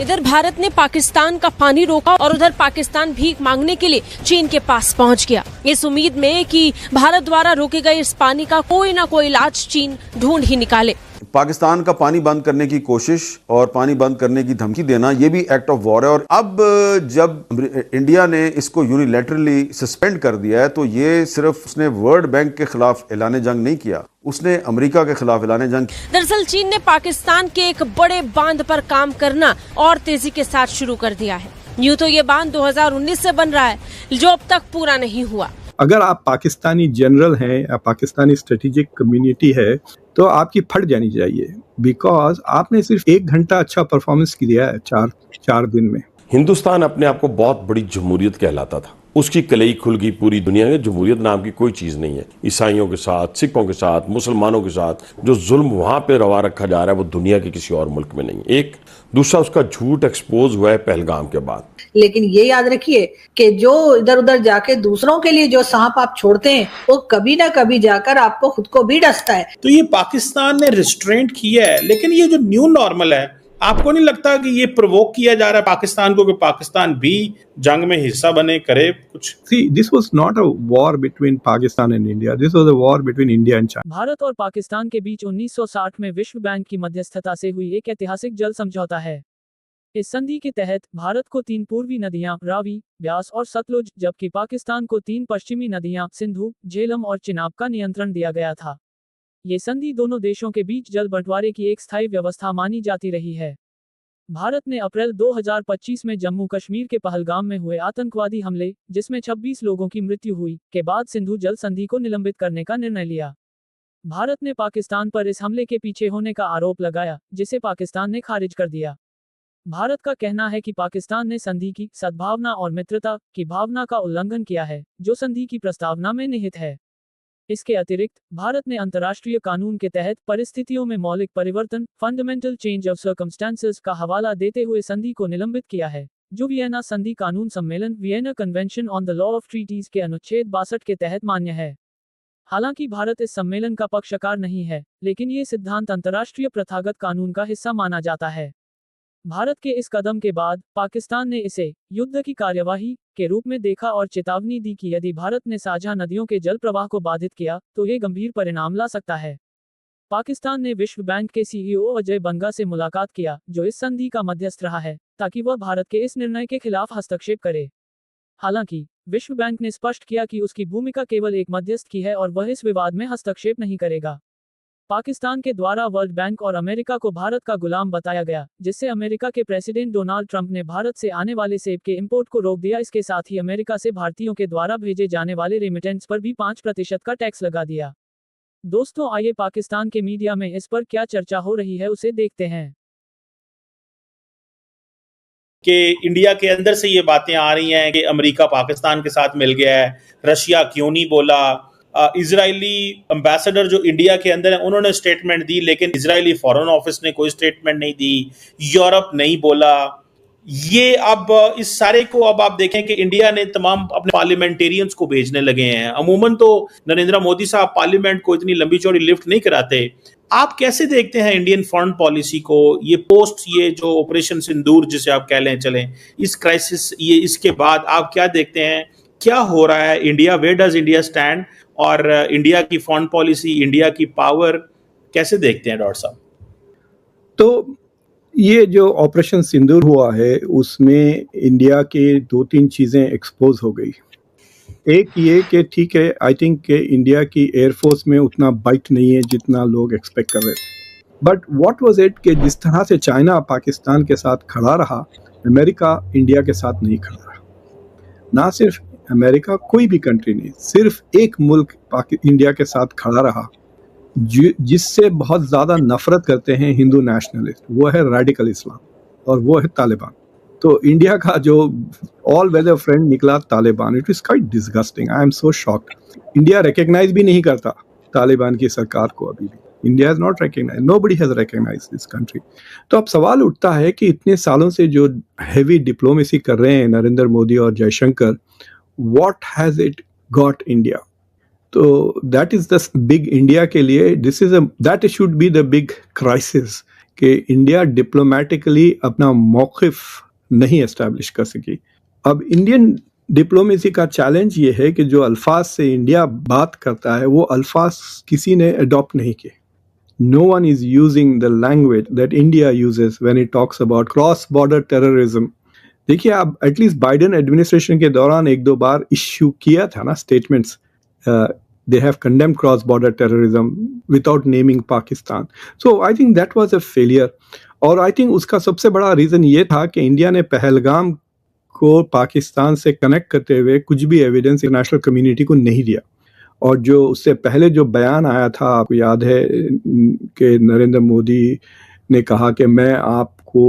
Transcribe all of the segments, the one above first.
इधर भारत ने पाकिस्तान का पानी रोका और उधर पाकिस्तान भीख मांगने के लिए चीन के पास पहुंच गया, इस उम्मीद में कि भारत द्वारा रोके गए इस पानी का कोई ना कोई इलाज चीन ढूंढ ही निकाले। पाकिस्तान का पानी बंद करने की कोशिश और पानी बंद करने की धमकी देना, ये भी एक्ट ऑफ वॉर है। और अब जब इंडिया ने इसको यूनिलैटरली सस्पेंड कर दिया है, तो ये सिर्फ उसने वर्ल्ड बैंक के खिलाफ ऐलान जंग नहीं किया, उसने अमेरिका के खिलाफ ऐलान जंग। दरअसल चीन ने पाकिस्तान के एक बड़े बांध पर काम करना और तेजी के साथ शुरू कर दिया है। यूं तो ये बांध 2019 से बन रहा है, जो अब तक पूरा नहीं हुआ। अगर आप पाकिस्तानी जनरल हैं या पाकिस्तानी स्ट्रेटेजिक कम्युनिटी है, तो आपकी फट जानी चाहिए, बिकॉज आपने सिर्फ 1 घंटा अच्छा परफॉर्मेंस किया है चार दिन में। हिंदुस्तान अपने आप को बहुत बड़ी जमहूरियत कहलाता था, उसकी कलई खुल गई पूरी दुनिया में। जमहूरियत नाम की कोई चीज नहीं है। ईसाइयों के साथ, सिखों के साथ, मुसलमानों के साथ जो जुल्म वहां पे रवा रखा जा रहा है, वो दुनिया के किसी और मुल्क में नहीं। एक दूसरा, उसका झूठ एक्सपोज हुआ है पहलगाम के बाद। लेकिन ये याद रखिए कि जो इधर उधर जाके दूसरों के लिए जो सांप आप छोड़ते हैं, वो कभी ना कभी जाकर आपको खुद को भी डसता है। तो ये पाकिस्तान ने रिस्ट्रेंट किया है, लेकिन ये जो न्यू नॉर्मल है, आपको नहीं लगता कि ये प्रोवोक किया जा रहा है पाकिस्तान को कि पाकिस्तान भी जंग में हिस्सा बने, करे कुछ? See, this was not a war between Pakistan and India. This was a war between India and China. Bharat और पाकिस्तान के बीच 1960 में विश्व बैंक की मध्यस्थता से हुई एक ऐतिहासिक जल समझौता है। इस संधि के तहत भारत को 3 पूर्वी नदियां रावी, ब्यास और सतलुज, जबकि पाकिस्तान को 3 पश्चिमी नदियां सिंधु, झेलम और चिनाब का नियंत्रण दिया गया था। ये संधि दोनों देशों के बीच जल बंटवारे की एक स्थायी व्यवस्था मानी जाती रही है। भारत ने अप्रैल 2025 में जम्मू कश्मीर के पहलगाम में हुए आतंकवादी हमले, जिसमें 26 लोगों की मृत्यु हुई, के बाद सिंधु जल संधि को निलंबित करने का निर्णय लिया। भारत ने पाकिस्तान पर इस हमले के पीछे होने का आरोप लगाया, जिसे पाकिस्तान ने खारिज कर दिया। भारत का कहना है कि पाकिस्तान ने संधि की सद्भावना और मित्रता की भावना का उल्लंघन किया है, जो संधि की प्रस्तावना में निहित है। इसके अतिरिक्त भारत ने अंतर्राष्ट्रीय कानून के तहत परिस्थितियों में मौलिक परिवर्तन, फंडामेंटल चेंज ऑफ सर्कमस्टेंसेस का हवाला देते हुए संधि को निलंबित किया है, जो वियना संधि कानून सम्मेलन Vienna convention on the law of treaties के अनुच्छेद 62 के तहत मान्य है। हालांकि भारत इस सम्मेलन का पक्षकार नहीं है, लेकिन ये सिद्धांत अंतर्राष्ट्रीय प्रथागत कानून का हिस्सा माना जाता है। भारत के इस कदम के बाद पाकिस्तान ने इसे युद्ध की कार्यवाही के रूप में देखा और चेतावनी दी कि यदि भारत ने साझा नदियों के जल प्रवाह को बाधित किया, तो ये गंभीर परिणाम ला सकता है। पाकिस्तान ने विश्व बैंक के सीईओ अजय बंगा से मुलाकात किया, जो इस संधि का मध्यस्थ रहा है, ताकि वह भारत के इस निर्णय के खिलाफ हस्तक्षेप करे। हालांकि विश्व बैंक ने स्पष्ट किया कि उसकी भूमिका केवल एक मध्यस्थ की है और वह इस विवाद में हस्तक्षेप नहीं करेगा। पाकिस्तान के द्वारा वर्ल्ड बैंक और अमेरिका को भारत का गुलाम बताया गया, जिससे अमेरिका के प्रेसिडेंट डोनाल्ड ट्रंप ने भारत से आने वाले सेब के इंपोर्ट को रोक दिया। इसके साथ ही अमेरिका से भारतीयों के द्वारा भेजे जाने वाले रेमिटेंस पर भी 5% का टैक्स लगा दिया। दोस्तों, आइए पाकिस्तान के मीडिया में इस पर क्या चर्चा हो रही है उसे देखते हैं। कि इंडिया के अंदर से ये बातें आ रही हैं कि अमेरिका पाकिस्तान के साथ मिल गया है, रशिया क्यों नहीं बोला। इजरायली एम्बेसडर जो इंडिया के अंदर है, उन्होंने स्टेटमेंट दी, लेकिन इजरायली फॉरेन ऑफिस ने कोई स्टेटमेंट नहीं दी। यूरोप नहीं बोला। ये अब इस सारे को अब आप देखें कि इंडिया ने तमाम अपने पार्लियामेंटेरियंस को भेजने लगे हैं। अमूमन तो नरेंद्र मोदी साहब पार्लियामेंट को इतनी लंबी चौड़ी लिफ्ट नहीं कराते। आप कैसे देखते हैं इंडियन फॉरेन पॉलिसी को, ये पोस्ट, ये जो ऑपरेशन सिंदूर जिसे आप कह लें चलें, इस क्राइसिस, ये इसके बाद आप क्या देखते हैं, क्या हो रहा है India, where does India stand, और इंडिया की फॉरेन पॉलिसी, इंडिया की पावर कैसे देखते हैं डॉक्टर साहब? तो ये जो ऑपरेशन सिंदूर हुआ है, उसमें इंडिया के 2-3 चीज़ें एक्सपोज हो गई। एक ये कि ठीक है, आई थिंक कि इंडिया की एयरफोर्स में उतना बाइट नहीं है जितना लोग एक्सपेक्ट कर रहे थे। बट व्हाट वाज इट कि जिस तरह से चाइना पाकिस्तान के साथ खड़ा रहा, अमेरिका इंडिया के साथ नहीं खड़ा रहा। ना सिर्फ अमेरिका, कोई भी कंट्री नहीं, सिर्फ एक मुल्क इंडिया के साथ खड़ा रहा जिससे बहुत ज़्यादा नफरत करते हैं हिंदू नेशनलिस्ट, वो है रेडिकल इस्लाम और वो है तालिबान। तो इंडिया का जो ऑल वेदर फ्रेंड निकला Taliban, it is quite disgusting. I am so shocked. India recognise भी नहीं करता तालिबान की सरकार को अभी भी। India has not recognise, nobody has recognise this country. तो अब सवाल उठता है कि इतने सालों से जो हैवी डिप्लोमेसी कर रहे हैं नरेंद्र मोदी और Jaishankar, what has it got India? तो that is the big India के लिए, that should be the big crisis कि इंडिया डिप्लोमेटिकली अपना मौक़िफ़ नहीं एस्टैब्लिश कर सकी। अब इंडियन डिप्लोमेसी का चैलेंज ये है कि जो अल्फाज से इंडिया बात करता है वो अल्फाज किसी ने अडॉप्ट नहीं किए। No one is using the language that India uses when it talks about cross-border terrorism. देखिए आप एटलीस्ट बाइडेन एडमिनिस्ट्रेशन के दौरान एक दो बार इश्यू किया था ना statements, they have condemned cross border terrorism without naming Pakistan. So I think that was a failure. और आई थिंक उसका सबसे बड़ा रीज़न ये था कि इंडिया ने पहलगाम को पाकिस्तान से कनेक्ट करते हुए कुछ भी एविडेंस इंटरनेशनल कम्युनिटी को नहीं दिया। और जो उससे पहले जो बयान आया था, आपको याद है कि नरेंद्र मोदी ने कहा कि मैं आपको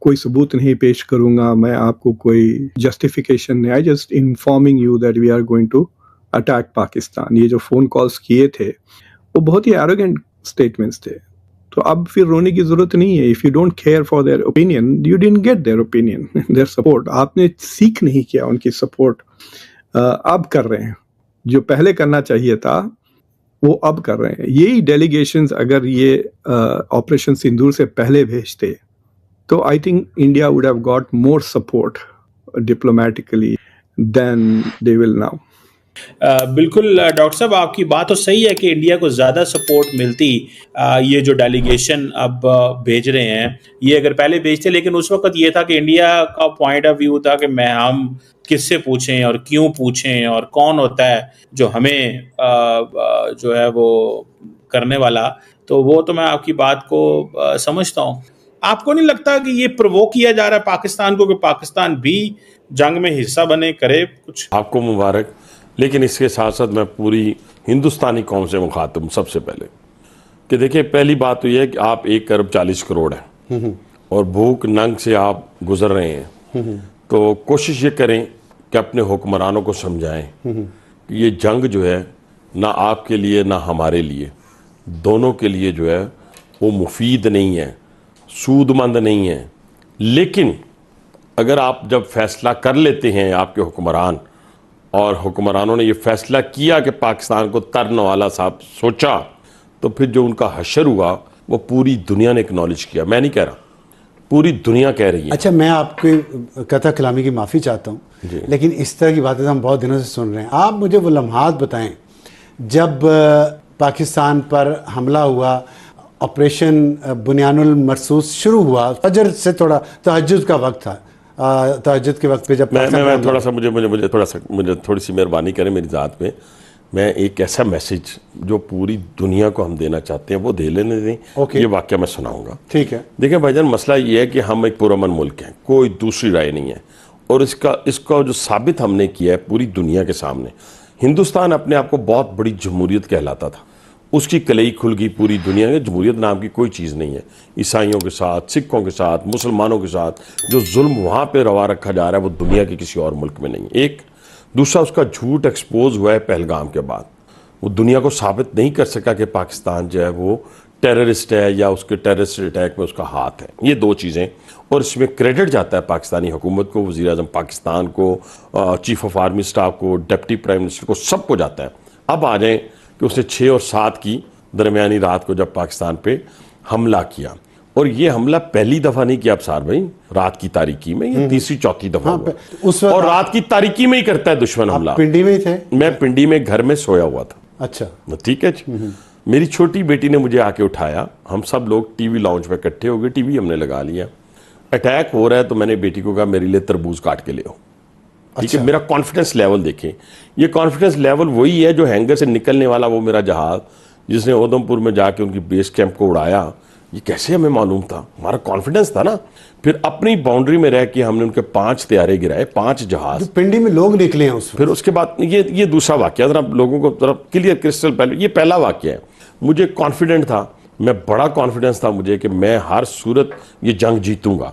कोई सबूत नहीं पेश करूंगा, मैं आपको कोई जस्टिफिकेशन नहीं, I just informing you that we are going to attack Pakistan. ये जो फ़ोन कॉल्स किए थे वो बहुत ही एरोगेंट स्टेटमेंट्स थे। तो अब फिर रोने की ज़रूरत नहीं है। If you don't care for their opinion, you didn't get their opinion, their support. आपने सीख नहीं किया उनकी सपोर्ट, अब कर रहे हैं। जो पहले करना चाहिए था वो अब कर रहे हैं। यही डेलीगेशंस अगर ये ऑपरेशन सिंदूर से पहले भेजते तो I think India would have got more support diplomatically than they will now. बिल्कुल डॉक्टर साहब, आपकी बात तो सही है कि इंडिया को ज़्यादा सपोर्ट मिलती ये जो डेलीगेशन अब भेज रहे हैं, ये अगर पहले भेजते, लेकिन उस वक्त ये था कि इंडिया का पॉइंट ऑफ व्यू था कि हम किससे पूछें और क्यों पूछें और कौन होता है जो हमें जो है वो करने वाला। तो वो तो मैं आपकी बात को समझता हूँ। आपको नहीं लगता कि ये प्रोवोक किया जा रहा है पाकिस्तान को कि पाकिस्तान भी जंग में हिस्सा बने, करे कुछ? आपको मुबारक, लेकिन इसके साथ साथ मैं पूरी हिंदुस्तानी कौम से मुखातिब सबसे पहले कि देखिए, पहली बात तो यह है कि आप 1 अरब 40 करोड़ हैं और भूख नंग से आप गुजर रहे हैं। तो कोशिश ये करें कि अपने हुक्मरानों को समझाएं कि ये जंग जो है ना आपके लिए ना हमारे लिए, दोनों के लिए जो है वो मुफीद नहीं है, सूदमंद नहीं है। लेकिन अगर आप जब फैसला कर लेते हैं, आपके हुक्मरान और हुक्मरानों ने ये फैसला किया कि पाकिस्तान को तरनवाला साहब सोचा, तो फिर जो उनका हशर हुआ वो पूरी दुनिया ने एक्नॉलेज किया। मैं नहीं कह रहा, पूरी दुनिया कह रही है। अच्छा, मैं आपकी कथा कलामी की माफ़ी चाहता हूँ, लेकिन इस तरह की बातें हम बहुत दिनों से सुन रहे हैं। आप मुझे वो लम्हात बताएं जब पाकिस्तान पर हमला हुआ, ऑपरेशन बुनियानुल मरसूस शुरू हुआ, फजर से थोड़ा तहज्जुद का वक्त था, तहज्जुद के वक्त पे जब मैं थोड़ा सा मुझे थोड़ी सी मेहरबानी करें मेरी ज़ात पे। मैं एक ऐसा मैसेज जो पूरी दुनिया को हम देना चाहते हैं वो दे लेने दें। ये वाक़या मैं सुनाऊंगा, ठीक है? देखिए भाईजान, मसला ये है कि हम एक पुरअमन मुल्क हैं, कोई दूसरी राय नहीं है। और इसका जो साबित हमने किया है पूरी दुनिया के सामने, हिंदुस्तान अपने आप को बहुत बड़ी जमहूरियत कहलाता था, उसकी कलई खुल गई पूरी दुनिया में। जमहूरियत नाम की कोई चीज़ नहीं है। ईसाइयों के साथ, सिखों के साथ, मुसलमानों के साथ जो जुल्म वहाँ पे रवा रखा जा रहा है वो दुनिया के किसी और मुल्क में नहीं है। एक दूसरा, उसका झूठ एक्सपोज हुआ है पहलगाम के बाद। वो दुनिया को साबित नहीं कर सका कि पाकिस्तान जो है वो टेररिस्ट है या उसके टेररिस्ट अटैक में उसका हाथ है। ये 2 चीज़ें, और इसमें क्रेडिट जाता है पाकिस्तानी हुकूमत को, वज़ीर आज़म पाकिस्तान को, चीफ ऑफ आर्मी स्टाफ को, डिप्टी प्राइम मिनिस्टर को, सबको जाता है। अब आ जाएँ कि उसने 6 और 7 की दरमियानी रात को जब पाकिस्तान पे हमला किया, और ये हमला पहली दफ़ा नहीं किया अफसार भाई, रात की तारीकी में, ये 3री 4थी दफ़ा हुआ। और रात की तारीकी में ही करता है दुश्मन हमला। पिंडी में ही थे? मैं पिंडी में घर में सोया हुआ था। अच्छा, ठीक है जी। मेरी छोटी बेटी ने मुझे आके उठाया, हम सब लोग टीवी लाउंज पे इकट्ठे हो गए, टीवी हमने लगा लिया। अटैक हो रहा है तो मैंने बेटी को कहा मेरे लिए तरबूज काट के ले आओ। ठीक है, मेरा कॉन्फिडेंस लेवल देखें, ये कॉन्फिडेंस लेवल वही है जो हैंगर से निकलने वाला वो मेरा जहाज जिसने उधमपुर में जाके उनकी बेस कैंप को उड़ाया। ये कैसे हमें मालूम था? हमारा कॉन्फिडेंस था ना। फिर अपनी बाउंड्री में रह के हमने उनके 5 तैयारे गिराए, 5 जहाज। पिंडी में लोग निकले हैं उस। फिर उसके बाद ये दूसरा वाक्य, जरा लोगों को जरा क्लियर क्रिस्टल पहले, ये पहला वाक्य है। मुझे कॉन्फिडेंट था, मैं बड़ा कॉन्फिडेंस था मुझे कि मैं हर सूरत ये जंग जीतूंगा।